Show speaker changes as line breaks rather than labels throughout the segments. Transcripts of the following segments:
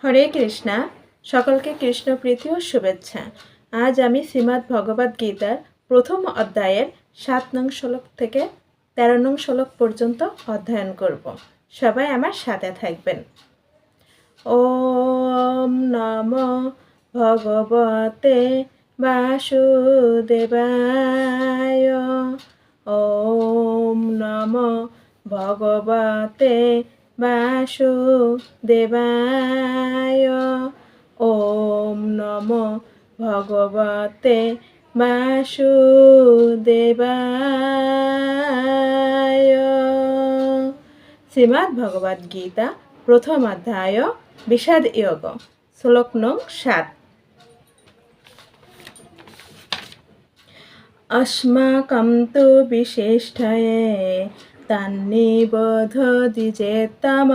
হরে কৃষ্ণা। সকলকে কৃষ্ণ প্রীতি ও শুভেচ্ছা। আজ আমি শ্রীমদ্ ভগবদ গীতার প্রথম অধ্যায়ের 7 নং শ্লোক থেকে 13 নং শ্লোক পর্যন্ত অধ্যয়ন করব। সবাই আমার সাথে থাকবেন। ওম নমো ভগবতে বাসুদেবায়। ওম নমো ভগবতে বাসুদেবায়। ওম নমো ভগবতে বাসুদেবায়। শ্রীমদ্ ভগবদ গীতা প্রথম অধ্যায় বিষাদ যোগ, শ্লোক নং 7। अस्माकं तु विशिष्टये तन्निबोधति चेत्तम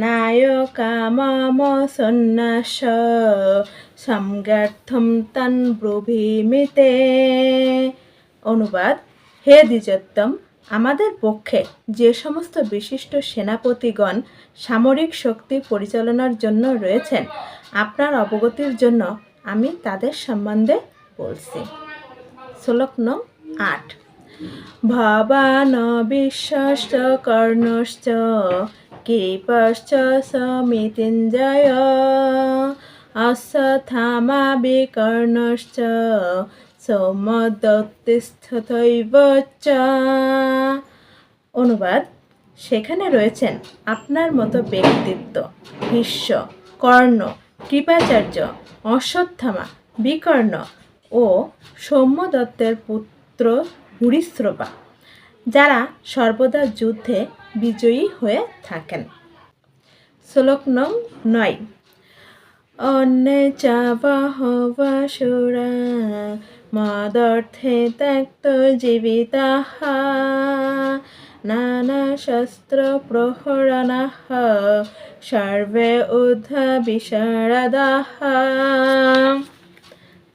नायकाममसन्नास संगार्थं तन्ब्रुवीमिते। অনুবাদ: হে দ্বিজোত্তম, আমাদের পক্ষে যে সমস্ত বিশিষ্ট সেনাপতিগণ সামরিক শক্তি পরিচালনার জন্য রয়েছেন, আপনার অবগতির জন্য আমি তাদের সম্বন্ধে বলছি। শ্লোক নং 8। ভবান বিশ্বস্ত কর্ণশ্চ কৃপশ্চ সমিতিঞ্জয় অশ্বত্থামা বিকর্ণশ্চ সৌমদত্তিষ্ঠৈব চ। অনুবাদ: সেখানে রয়েছেন আপনার মতো ব্যক্তিত্ব ভীষ্ম, কর্ণ, কৃপাচার্য, অশ্বত্থামা, বিকর্ণ ও সৌম্যদত্তের পুত্র ভূরিশ্রবা, যারা সর্বদা যুদ্ধে বিজয়ী হয়ে থাকেন। শ্লোক নং 9। অন্যে চ বহবসুরা মদর্থে ত্যক্ত জীবিতাঃ নানা শস্ত্র প্রহরণাঃ সর্বে ঊর্ধ্ব বিশারদাঃ।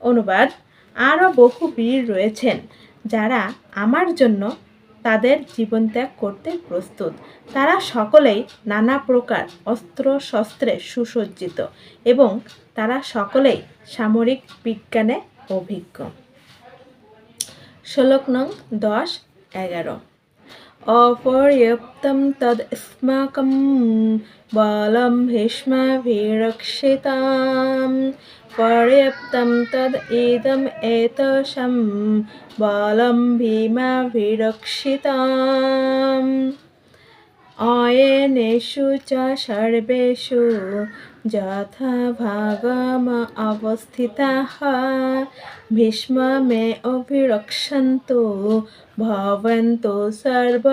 অনুবাদ: আরও বহু বীর রয়েছেন যারা আমার জন্য তাদের জীবনত্যাগ করতে প্রস্তুত। তারা সকলেই নানা প্রকার অস্ত্র শস্ত্রে সুসজ্জিত এবং তারা সকলেই সামরিক বিজ্ঞানে অভিজ্ঞ। শ্লোক নং 10-11। অপর্যাপ্তম তদস্মাকং বলম ভীষ্মাভিরক্ষিতাম পর্যাপ্তম তদ ইদম এতশাম বলম ভীমাভিরক্ষিতাম অয়েনেষু চ সর্বেষু যথা ভাগম অবস্থিতাঃ ভীষ্ম মে অভিরক্ষন্তু ভবন্তু সর্ব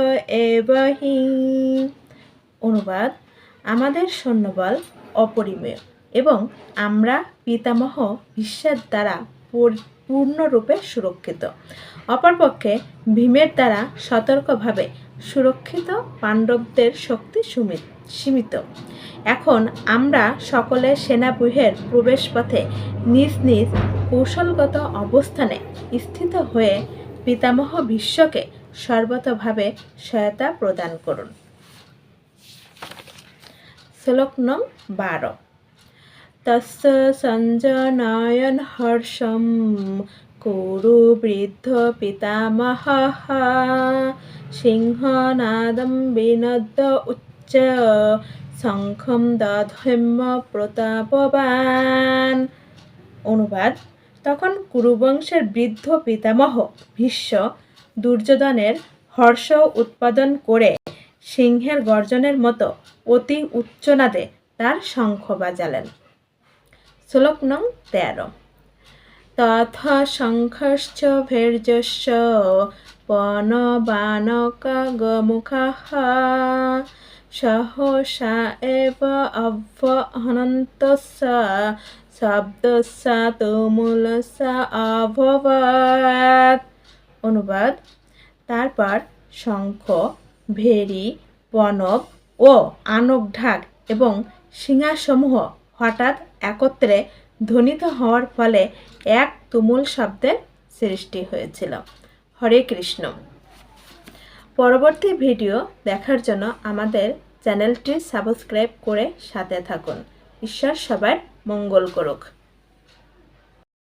এব হি। অনুবাদ: আমাদের সৈন্যবল অপরিমেয় এবং আমরা পিতামহ ভীষ্মের দ্বারা পূর্ণরূপে সুরক্ষিত। অপরপক্ষে ভীমের দ্বারা সতর্কভাবে সুরক্ষিত পাণ্ডবদের শক্তি সীমিত। এখন আমরা সকলে সেনাব্যূহের প্রবেশপথে নিজ নিজ কৌশলগত অবস্থানে স্থিত হয়ে পিতামহ ভীষ্মকে সর্বতোভাবে সহায়তা প্রদান করুন। শ্লোক নং 12। তস্য সঞ্জনয়ন হর্ষম কুরু বৃদ্ধ পিতামহঃ সিংহনাদম বিনদ্য উচ্চ শঙ্খম দধ্বৈম্য প্রতাপবান। অনুবাদ: তখন কুরুবংশের বৃদ্ধ পিতামহ ভীষ্ম দুর্যোধনের হর্ষ উৎপাদন করে সিংহের গর্জনের মতো অতি উচ্চনাদে তার শঙ্খ বাজালেন। শ্লোক নং 13। তথ শঙ্খশ্চ ভৈর্যশ্চ পনবানকাগমুখাঃ সহসা এব অভ্যহনন্তস্য শব্দস্য তুমুলস্য অভবৎ। অনুবাদ: তারপর শঙ্খ, ভেরী, পনব ও আনক ঢাক এবং সিংহাসমূহ হঠাৎ একত্রে ধ্বনিত হওয়ার ফলে এক তুমুল শব্দের সৃষ্টি হয়েছিল। হরে কৃষ্ণ। পরবর্তী ভিডিও দেখার জন্য আমাদের চ্যানেলটি সাবস্ক্রাইব করে সাথে থাকুন। ঈশ্বর সবার মঙ্গল করুক।